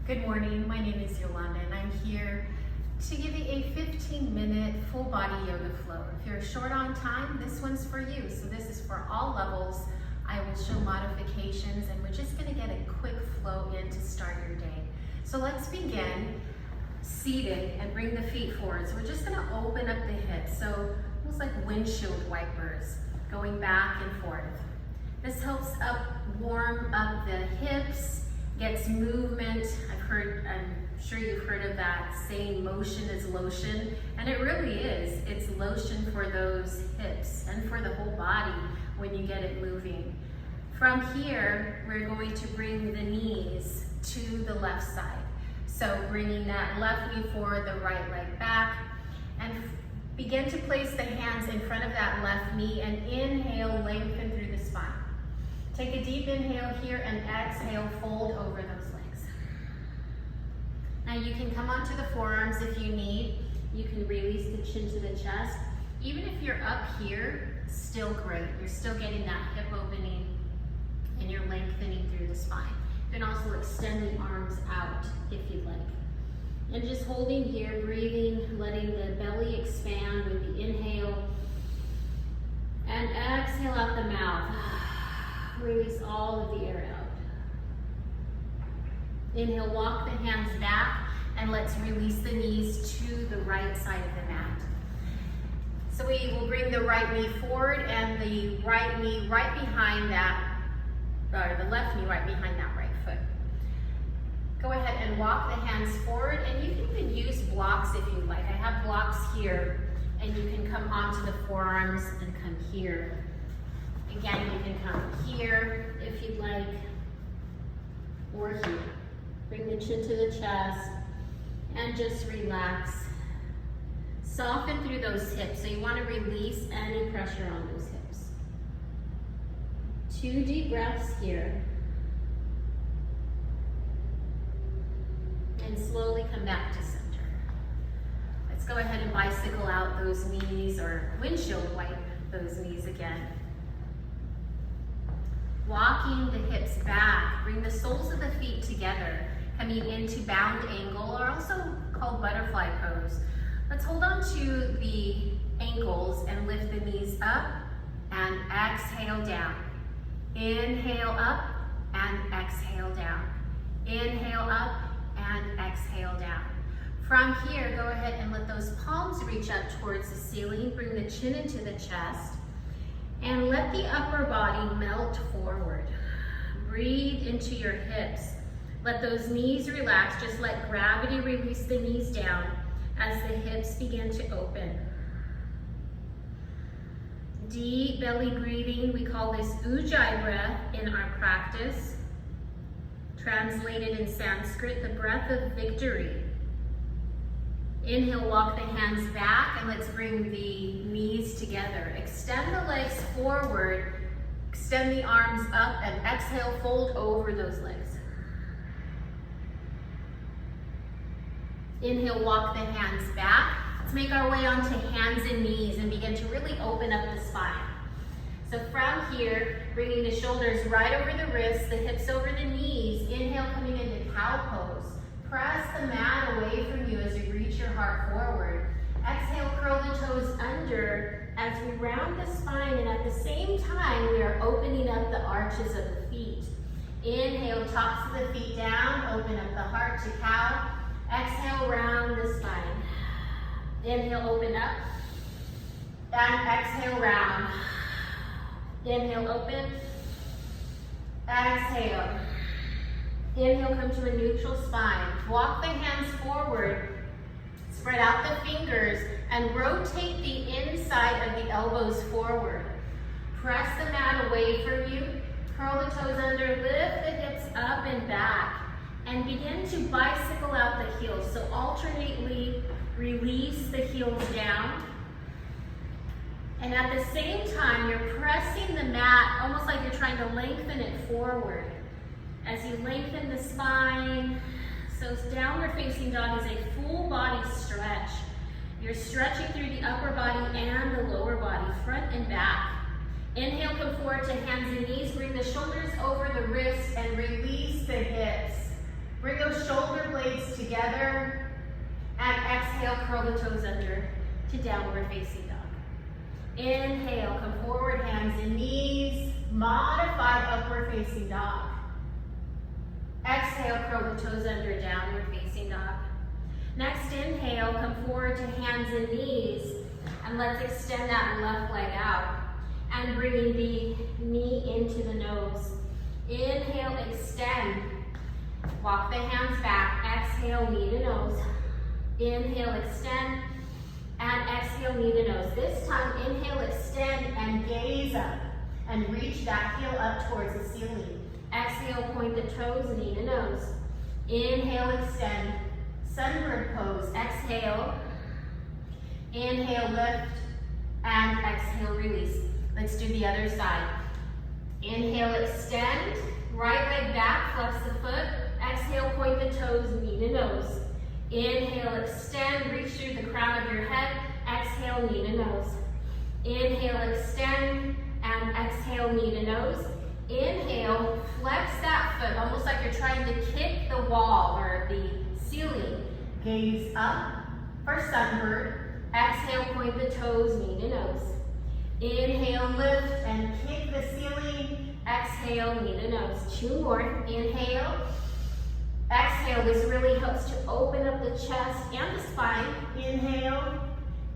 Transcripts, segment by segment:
Good morning, my name is Yolanda and I'm here to give you a 15-minute full body yoga flow. If you're short on time, this one's for you. So this is for all levels. I will show modifications and we're just gonna get a quick flow in to start your day. So let's begin seated and bring the feet forward. So we're just gonna open up the hips. So almost like windshield wipers going back and forth. This helps warm up the hips, gets movement. I'm sure you've heard of that saying, motion is lotion, and it really is. It's lotion for those hips and for the whole body when you get it moving. From here, we're going to bring the knees to the left side. So bringing that left knee forward, the right leg back, and begin to place the hands in front of that left knee and inhale, lengthen through the spine. Take a deep inhale here and exhale, fold over those legs. Now you can come onto the forearms if you need. You can release the chin to the chest. Even if you're up here, still great. You're still getting that hip opening and you're lengthening through the spine. You can also extend the arms out if you'd like. And just holding here, breathing, letting the belly expand with the inhale. And exhale out the mouth. Release all of the air out. Inhale, walk the hands back, and let's release the knees to the right side of the mat. So we will bring the right knee forward and the right knee right behind that, or the left knee right behind that right foot. Go ahead and walk the hands forward, and you can even use blocks if you like. I have blocks here, and you can come onto the forearms and come here. Again, you can come here if you'd like, or here. Bring the chin to the chest and just relax. Soften through those hips. So you want to release any pressure on those hips. 2 deep breaths here. And slowly come back to center. Let's go ahead and bicycle out those knees, or windshield wipe those knees again. Walking the hips back, bring the soles of the feet together, coming into bound angle, or also called butterfly pose. Let's hold on to the ankles and lift the knees up and exhale down. Inhale up and exhale down. Inhale up and exhale down. From here, go ahead and let those palms reach up towards the ceiling. Bring the chin into the chest. And let the upper body melt forward. Breathe into your hips. Let those knees relax. Just let gravity release the knees down as the hips begin to open. Deep belly breathing. We call this Ujjayi breath in our practice. Translated in Sanskrit, the breath of victory. Inhale, walk the hands back, and let's bring the knees together. Extend the legs forward, extend the arms up, and exhale, fold over those legs. Inhale, walk the hands back. Let's make our way onto hands and knees and begin to really open up the spine. So from here, bringing the shoulders right over the wrists, the hips over the knees. Inhale, coming into cow pose. Press the mat away from you as you reach your heart forward. Exhale, curl the toes under as we round the spine, and at the same time, we are opening up the arches of the feet. Inhale, tops of the feet down, open up the heart to cow. Exhale, round the spine. Inhale, open up, and exhale, round. Inhale, open, exhale. Inhale, come to a neutral spine. Walk the hands forward. Spread out the fingers and rotate the inside of the elbows forward. Press the mat away from you. Curl the toes under, lift the hips up and back, and begin to bicycle out the heels. So alternately release the heels down. And at the same time, you're pressing the mat almost like you're trying to lengthen it forward. As you lengthen the spine, so downward facing dog is a full body stretch. You're stretching through the upper body and the lower body, front and back. Inhale, come forward to hands and knees. Bring the shoulders over the wrists and release the hips. Bring those shoulders together. And exhale, curl the toes under to downward facing dog. Inhale, come forward, hands and knees. Modified upward facing dog. Exhale, curl the toes under, downward facing dog. Next inhale, come forward to hands and knees. And let's extend that left leg out. And bringing the knee into the nose. Inhale, extend. Walk the hands back. Exhale, knee to nose. Inhale, extend. And exhale, knee to nose. This time, inhale, extend and gaze up. And reach that heel up towards the ceiling. Exhale, point the toes, knee to nose. Inhale, extend. Sunbird pose. Exhale. Inhale, lift. And exhale, release. Let's do the other side. Inhale, extend. Right leg back, flex the foot. Exhale, point the toes, knee to nose. Inhale, extend, reach through the crown of your head. Exhale, knee to nose. Inhale, extend, and exhale, knee to nose. Inhale, flex that foot, almost like you're trying to kick the wall or the ceiling. Gaze up for sunbird. Exhale, point the toes, knee to nose. Inhale, lift and kick the ceiling. Exhale, knee to nose. 2 more. Inhale. Exhale. This really helps to open up the chest and the spine. Inhale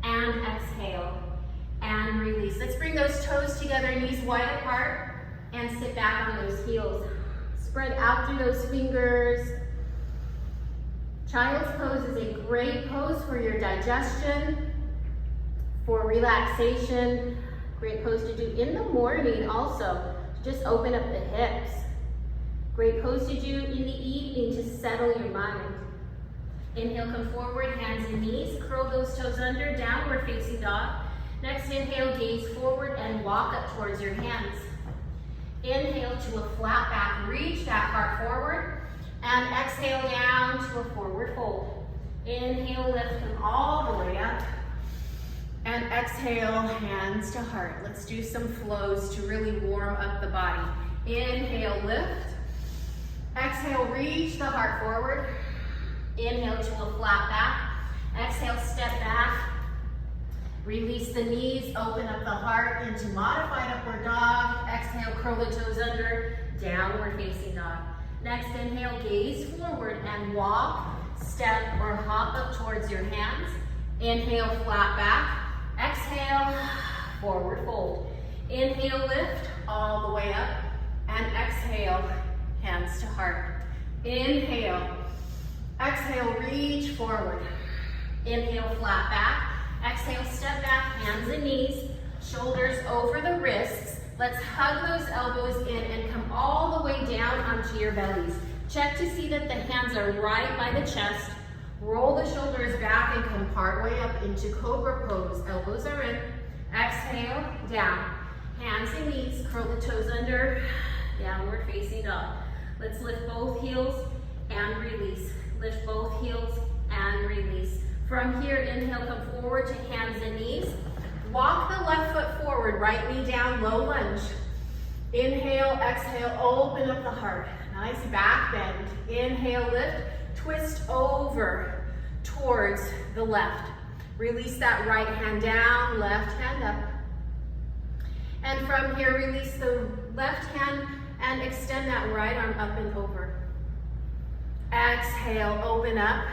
and exhale. And release. Let's bring those toes together, knees wide apart, and sit back on those heels. Spread out through those fingers. Child's pose is a great pose for your digestion, for relaxation. Great pose to do in the morning also. Just open up the hips. Great pose to do in the evening to settle your mind. Inhale, come forward, hands and knees. Curl those toes under, downward facing dog. Next inhale, gaze forward and walk up towards your hands. Inhale to a flat back, reach that heart forward. And exhale down to a forward fold. Inhale, lift them all the way up. And exhale, hands to heart. Let's do some flows to really warm up the body. Inhale, lift. Exhale, reach the heart forward. Inhale to a flat back. Exhale, step back. Release the knees, open up the heart into modified upward dog. Exhale, curl the toes under, downward facing dog. Next inhale, gaze forward and walk, step, or hop up towards your hands. Inhale, flat back. Exhale, forward fold. Inhale, lift all the way up. And exhale, hands to heart. Inhale. Exhale, reach forward. Inhale, flat back. Exhale, step back, hands and knees. Shoulders over the wrists. Let's hug those elbows in and come all the way down onto your bellies. Check to see that the hands are right by the chest. Roll the shoulders back and come part way up into cobra pose. Elbows are in. Exhale, down. Hands and knees, curl the toes under, downward facing dog. Let's lift both heels and release. Lift both heels and release. From here, inhale, come forward to hands and knees. Walk the left foot forward, right knee down, low lunge. Inhale, exhale, open up the heart. Nice back bend. Inhale, lift, twist over towards the left. Release that right hand down, left hand up. And from here, release the left hand and extend that right arm up and over. Exhale, open up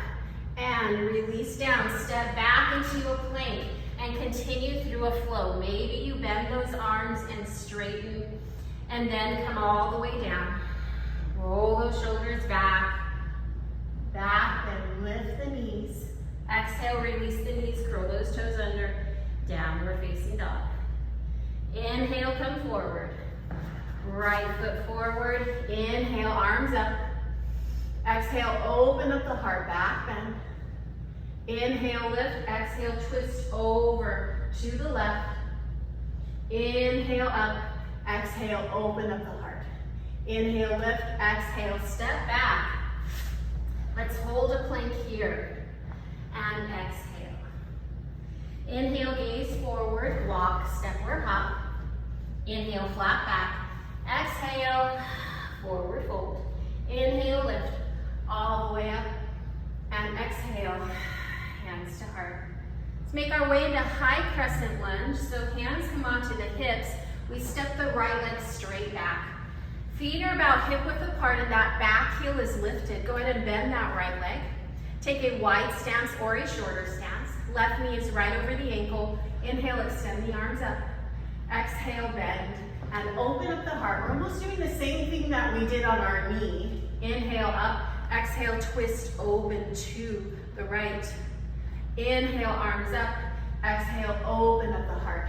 and release down. Step back into a plank and continue through a flow. Maybe you bend those arms and straighten and then come all the way down. Roll those shoulders back. Back and lift the knees. Exhale, release the knees, curl those toes under, downward facing dog. Inhale, come forward. Right foot forward. Inhale, arms up. Exhale, open up the heart, back bend. Inhale, lift. Exhale, twist over to the left. Inhale, up. Exhale, open up the heart. Inhale, lift. Exhale, step back. Let's hold a plank here. And exhale. Inhale, gaze forward, walk, step or hop. Inhale, flat back. Exhale, forward fold. Inhale, lift all the way up. make our way into high crescent lunge. So hands come onto the hips. We step the right leg straight back. Feet are about hip width apart and that back heel is lifted. Go ahead and bend that right leg. Take a wide stance or a shorter stance. Left knee is right over the ankle. Inhale, extend the arms up. Exhale, bend, and open up the heart. We're almost doing the same thing that we did on our knee. Inhale up, exhale, twist open to the right. Inhale, arms up. Exhale, open up the heart.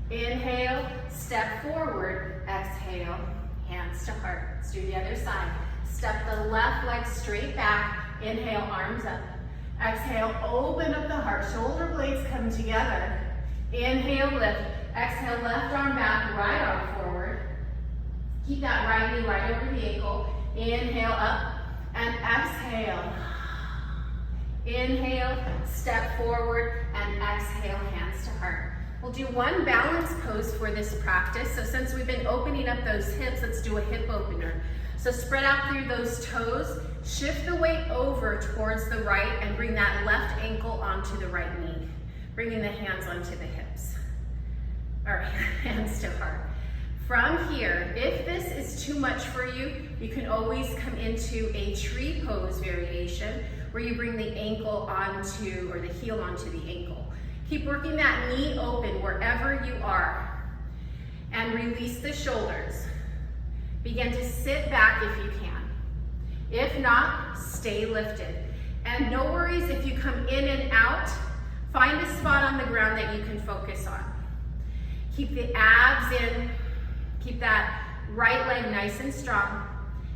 Inhale, step forward. Exhale, hands to heart. Let's do the other side. Step the left leg straight back. Inhale, arms up. Exhale, open up the heart. Shoulder blades come together. Inhale, lift. Exhale, left arm back, right arm forward. Keep that right knee right over the ankle. Inhale, up, and exhale. Inhale, step forward, and exhale, hands to heart. We'll do one balance pose for this practice. So since we've been opening up those hips, let's do a hip opener. So spread out through those toes, shift the weight over towards the right, and bring that left ankle onto the right knee. Bringing the hands onto the hips, or hands to heart. From here, if this is too much for you, you can always come into a tree pose variation where you bring the ankle onto, or the heel onto the ankle. Keep working that knee open wherever you are, and release the shoulders. Begin to sit back if you can. If not, stay lifted. And no worries if you come in and out. Find a spot on the ground that you can focus on. Keep the abs in. Keep that right leg nice and strong.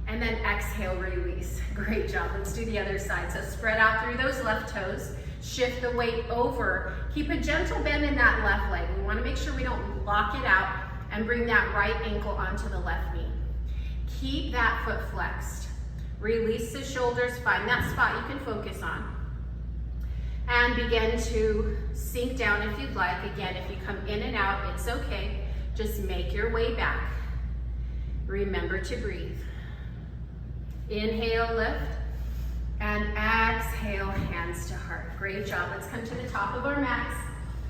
And then exhale, release. Great job. Let's do the other side. So spread out through those left toes. Shift the weight over. Keep a gentle bend in that left leg. We want to make sure we don't lock it out, and bring that right ankle onto the left knee. Keep that foot flexed. Release the shoulders. Find that spot you can focus on. And begin to sink down if you'd like. Again, if you come in and out, it's okay. Just make your way back. Remember to breathe. Inhale, lift, and exhale, hands to heart. Great job. Let's come to the top of our mats.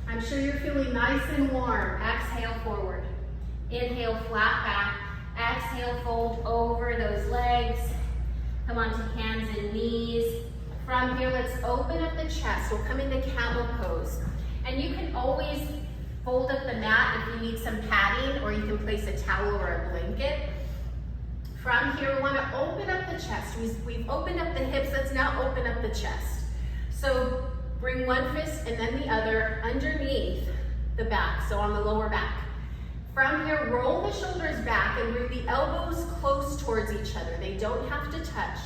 I'm sure you're feeling nice and warm. Exhale, forward. Inhale, flat back. Exhale, fold over those legs. Come onto hands and knees. From here, let's open up the chest. We'll come into camel pose. And you can always fold up the mat if you need some padding, or you can place a towel or a blanket. From here, we want to open up the chest. We've opened up the hips. Let's now open up the chest. So bring one fist and then the other underneath the back, so on the lower back. From here, roll the shoulders back and bring the elbows close towards each other. They don't have to touch.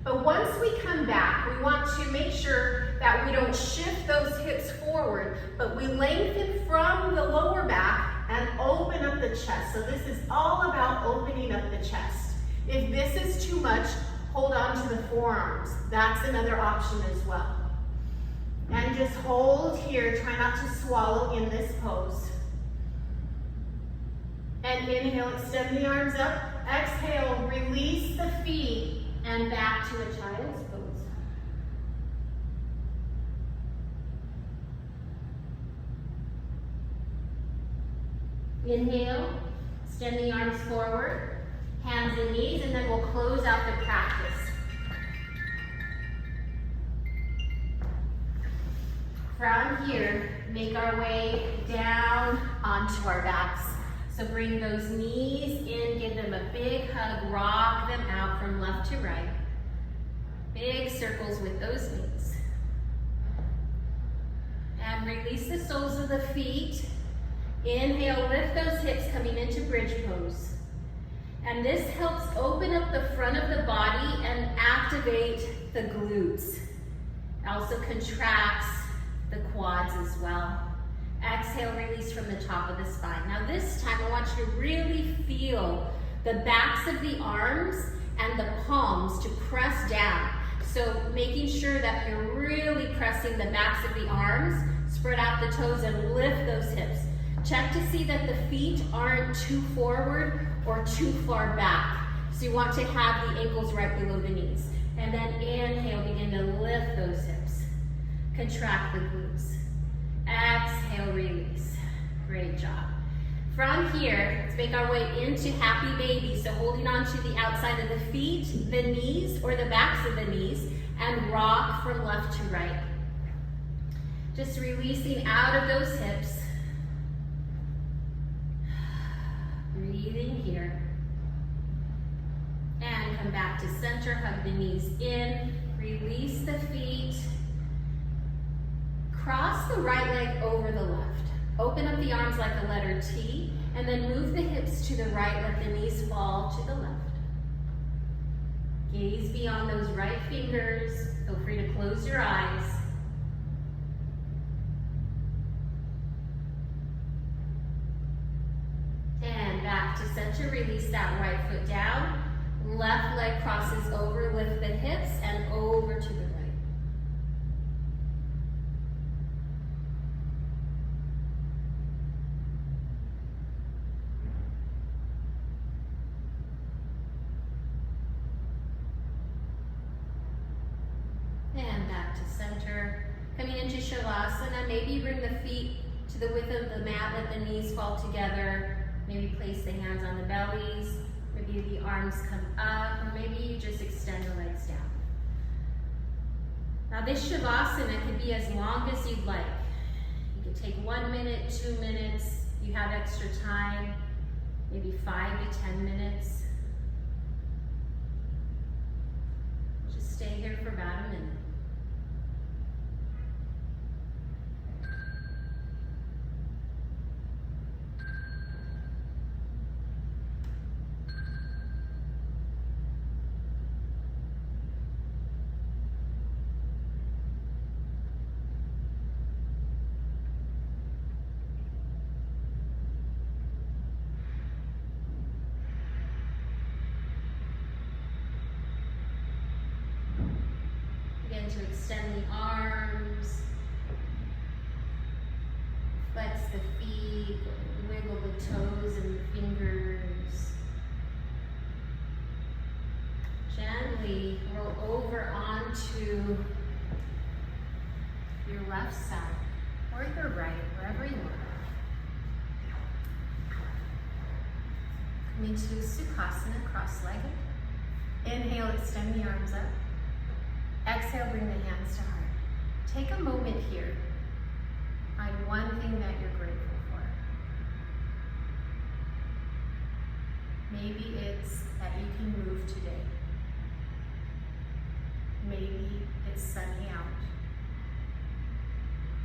But once we come back, we want to make sure that we don't shift those hips forward, but we lengthen from the lower back and open up the chest. So this is all about opening up the chest. If this is too much, hold on to the forearms. That's another option as well. And just hold here. Try not to swallow in this pose. And inhale, extend the arms up. Exhale, release the feet. And back to a child's pose. Inhale, extend the arms forward, hands and knees, and then we'll close out the practice. From here, make our way down onto our backs. So bring those knees in, give them a big hug, rock them out from left to right. Big circles with those knees. And release the soles of the feet. Inhale, lift those hips coming into bridge pose. And this helps open up the front of the body and activate the glutes. It also contracts the quads as well. Exhale, release from the top of the spine. Now this time I want you to really feel the backs of the arms and the palms to press down. So making sure that you're really pressing the backs of the arms, spread out the toes and lift those hips. Check to see that the feet aren't too forward or too far back. So you want to have the ankles right below the knees. And then inhale, begin to lift those hips. Contract the glutes. exhale, release. Great job. From here, let's make our way into happy baby. So holding on to the outside of the feet, the knees, or the backs of the knees, and rock from left to right. Just releasing out of those hips. Breathing here. And come back to center, hug the knees in, release the feet. Cross the right leg over the left. Open up the arms like a letter T, and then move the hips to the right, let the knees fall to the left. Gaze beyond those right fingers. Feel free to close your eyes. And back to center, release that right foot down. Left leg crosses over, lift the hips, and over to the right. And back to center. Coming into Shavasana, maybe bring the feet to the width of the mat, let the knees fall together. Maybe place the hands on the bellies. Maybe the arms come up, or maybe you just extend the legs down. Now this Shavasana can be as long as you'd like. You can take 1 minute, 2 minutes. You have extra time, maybe 5 to 10 minutes. Just stay here for about a minute. To extend the arms, flex the feet, wiggle the toes and the fingers. Gently roll over onto your left side or your right, wherever you are. Coming to Sukhasana, cross-legged. Inhale, extend the arms up. Exhale, bring the hands to heart. Take a moment here. Find one thing that you're grateful for. Maybe it's that you can move today. Maybe it's sunny out.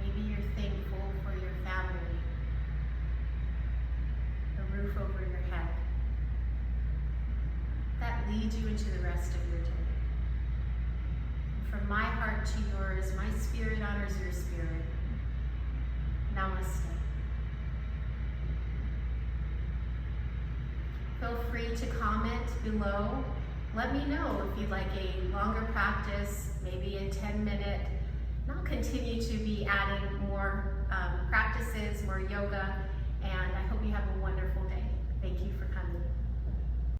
Maybe you're thankful for your family, a roof over your head. That leads you into the rest of your day. From my heart to yours, my spirit honors your spirit. Namaste. Feel free to comment below. Let me know if you'd like a longer practice, maybe a 10-minute. And I'll continue to be adding more practices, more yoga, and I hope you have a wonderful day. Thank you for coming.